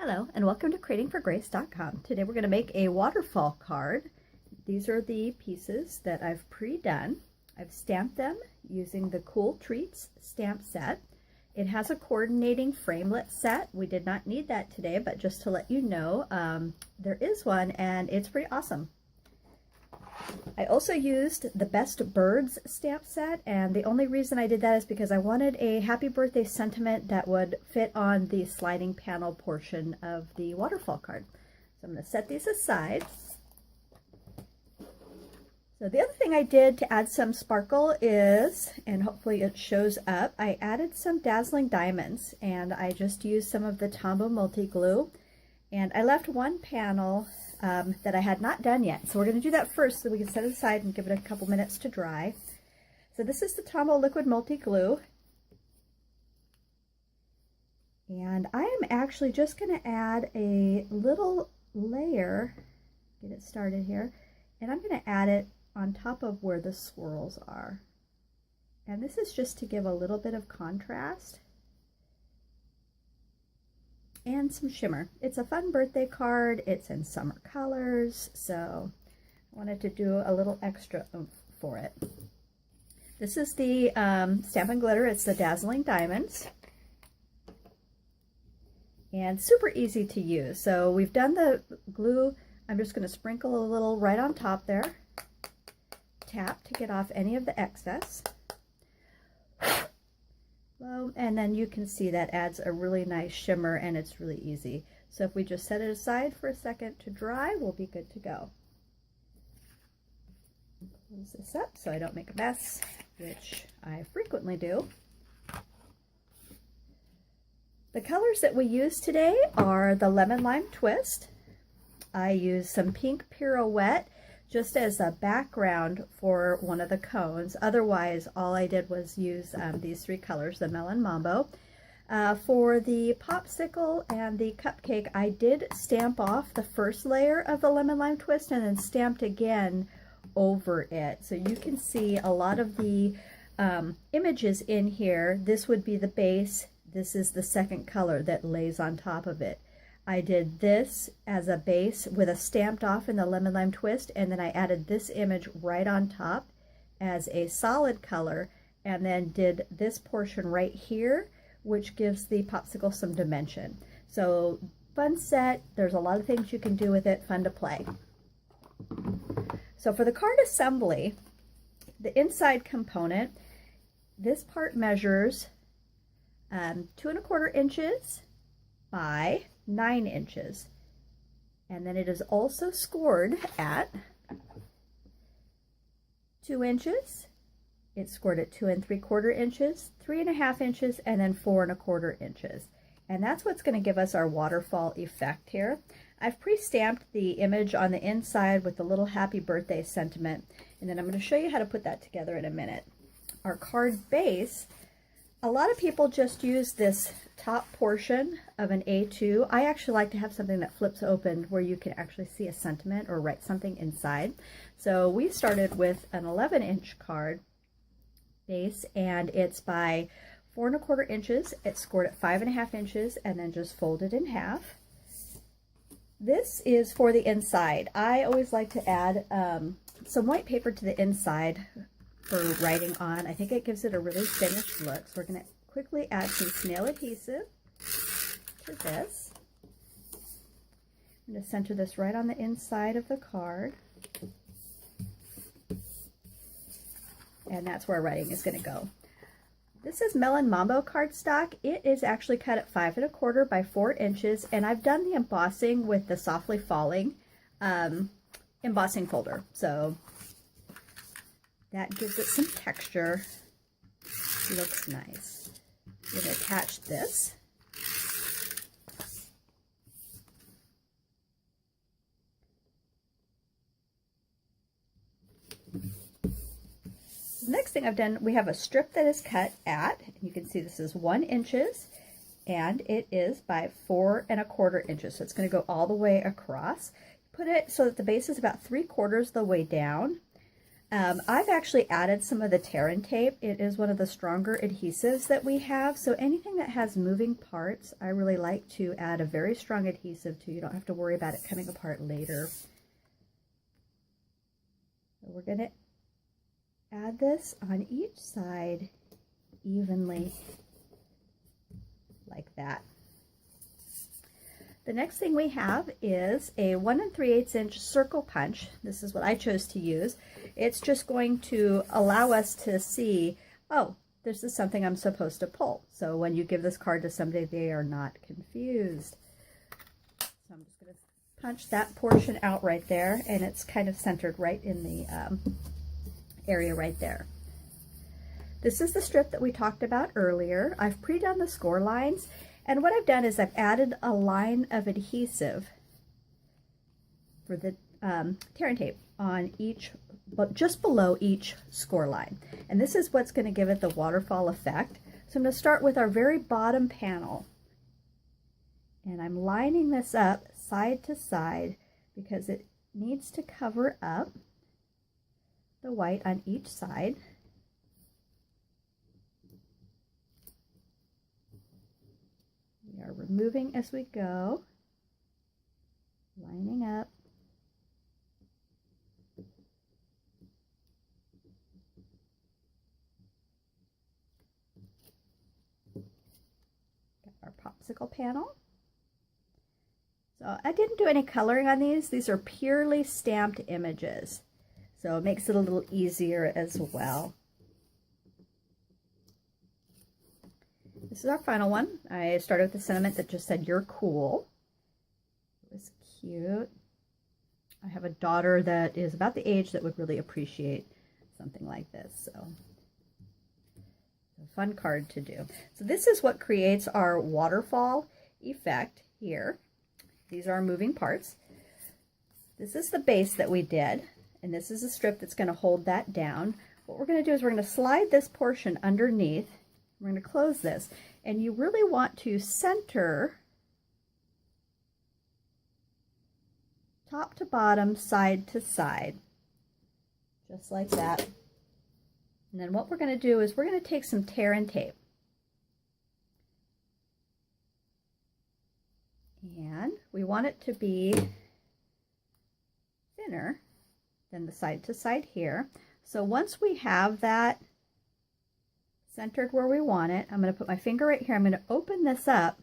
Hello and welcome to creatingforgrace.com. Today we're going to make a waterfall card. These are the pieces that I've pre-done. I've stamped them using the Cool Treats stamp set. It has a coordinating framelit set. We did not need that today, but just to let you know, there is one and it's pretty awesome. I also used the Best Birds stamp set, and the only reason I did that is because I wanted a happy birthday sentiment that would fit on the sliding panel portion of the waterfall card. So I'm going to set these aside. So the other thing I did to add some sparkle is, and hopefully it shows up, I added some dazzling diamonds, and I just used some of the Tombow multi glue, and I left one panel that I had not done yet. So we're going to do that first so we can set it aside and give it a couple minutes to dry. So this is the Tombow liquid multi glue, and I am actually just going to add a little layer, get it started here, and I'm going to add it on top of where the swirls are. And this is just to give a little bit of contrast and some shimmer. It's a fun birthday card. It's in summer colors, so I wanted to do a little extra oomph for it. This is the Stampin' Glitter. It's the Dazzling Diamonds. And super easy to use. So we've done the glue. I'm just going to sprinkle a little right on top there. Tap to get off any of the excess. And then you can see that adds a really nice shimmer, and it's really easy. So if we just set it aside for a second to dry, we'll be good to go. Close this up so I don't make a mess, which I frequently do. The colors that we use today are the Lemon Lime Twist. I use some Pink Pirouette just as a background for one of the cones. Otherwise, all I did was use these three colors, the Melon Mambo. For the popsicle and the cupcake, I did stamp off the first layer of the Lemon Lime Twist and then stamped again over it. So you can see a lot of the images in here. This would be the base. This is the second color that lays on top of it. I did this as a base with a stamped off in the Lemon Lime Twist, and then I added this image right on top as a solid color, and then did this portion right here, which gives the popsicle some dimension. So fun set. There's a lot of things you can do with it, fun to play. So for the card assembly, the inside component, this part measures 2¼ inches by 9 inches, and then it is also scored at 2 inches. It's scored at 2 3/4 inches, 3½ inches, and then 4¼ inches. And that's what's going to give us our waterfall effect here. I've pre-stamped the image on the inside with the little happy birthday sentiment, and then I'm going to show you how to put that together in a minute. Our card base, a lot of people just use this top portion of an A2. I actually like to have something that flips open where you can actually see a sentiment or write something inside. So we started with an 11-inch card base, and it's by 4¼ inches. It's scored at 5½ inches and then just folded in half. This is for the inside. I always like to add some white paper to the inside for writing on. I think it gives it a really finished look. So we're going to quickly add some snail adhesive to this. I'm going to center this right on the inside of the card. And that's where our writing is going to go. This is Melon Mambo cardstock. It is actually cut at 5¼ by 4 inches, and I've done the embossing with the Softly Falling embossing folder. So that gives it some texture. Looks nice. We're going to attach this. The next thing I've done, we have a strip that is cut at, you can see this is 1 inches, and it is by 4¼ inches. So it's going to go all the way across. Put it so that the base is about 3/4 the way down. I've actually added some of the tear and tape. It is one of the stronger adhesives that we have. So anything that has moving parts, I really like to add a very strong adhesive to. You don't have to worry about it coming apart later. So we're going to add this on each side evenly, like that. The next thing we have is a 1 3/8 inch circle punch. This is what I chose to use. It's just going to allow us to see, oh, this is something I'm supposed to pull. So when you give this card to somebody, they are not confused. So I'm just going to punch that portion out right there, and it's kind of centered right in the area right there. This is the strip that we talked about earlier. I've pre-done the score lines, and what I've done is I've added a line of adhesive for the tear and tape on each, but just below each score line. And this is what's going to give it the waterfall effect. So I'm going to start with our very bottom panel. And I'm lining this up side to side because it needs to cover up the white on each side. We are removing as we go, lining up. Got our popsicle panel. So I didn't do any coloring on these. These are purely stamped images. So it makes it a little easier as well. This is our final one. I started with the sentiment that just said, "You're cool." It was cute. I have a daughter that is about the age that would really appreciate something like this. So a fun card to do. So this is what creates our waterfall effect here. These are our moving parts. This is the base that we did, and this is a strip that's going to hold that down. What we're going to do is we're going to slide this portion underneath. We're going to close this, and you really want to center top to bottom, side to side, just like that. And then what we're going to do is we're going to take some tear and tape, and we want it to be thinner than the side to side here. So once we have that centered where we want it, I'm going to put my finger right here. I'm going to open this up.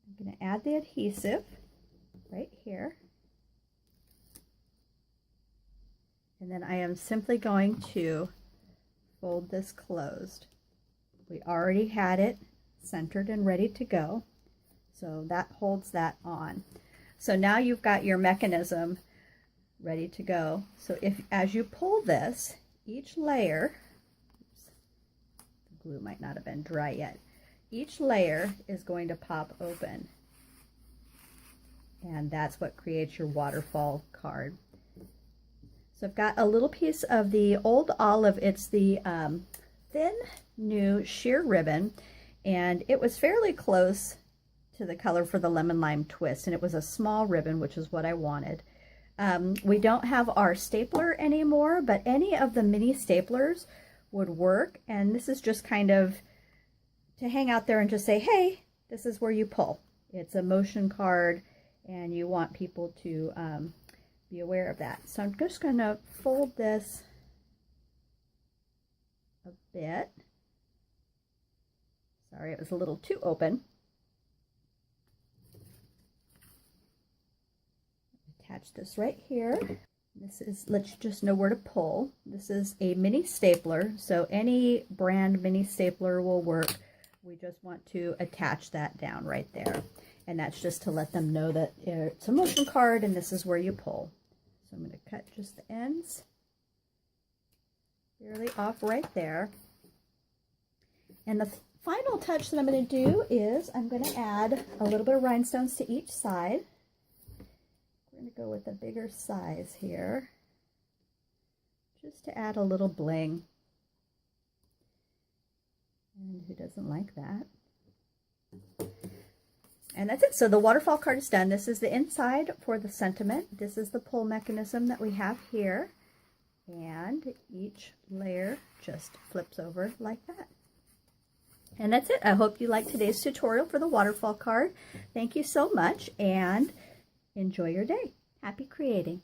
I'm going to add the adhesive right here. And then I am simply going to fold this closed. We already had it centered and ready to go. So that holds that on. So now you've got your mechanism ready to go. So if, as you pull this, each layer, the glue might not have been dry yet, each layer is going to pop open. And that's what creates your waterfall card. So I've got a little piece of the old olive. It's the thin new sheer ribbon, and it was fairly close to the color for the lemon lime twist, and it was a small ribbon, which is what I wanted. We don't have our stapler anymore, but any of the mini staplers would work. And this is just kind of to hang out there and just say, hey, this is where you pull. It's a motion card, and you want people to be aware of that. So I'm just going to fold this a bit. Sorry, it was a little too open. Attach this right here. This is, let's just know where to pull. This is a mini stapler, so any brand mini stapler will work. We just want to attach that down right there. And that's just to let them know that it's a motion card and this is where you pull. So I'm going to cut just the ends barely off right there. And the final touch that I'm going to do is I'm going to add a little bit of rhinestones to each side. I'm going to go with a bigger size here, just to add a little bling. And who doesn't like that? And that's it. So the waterfall card is done. This is the inside for the sentiment. This is the pull mechanism that we have here. And each layer just flips over like that. And that's it. I hope you liked today's tutorial for the waterfall card. Thank you so much and enjoy your day. Happy creating.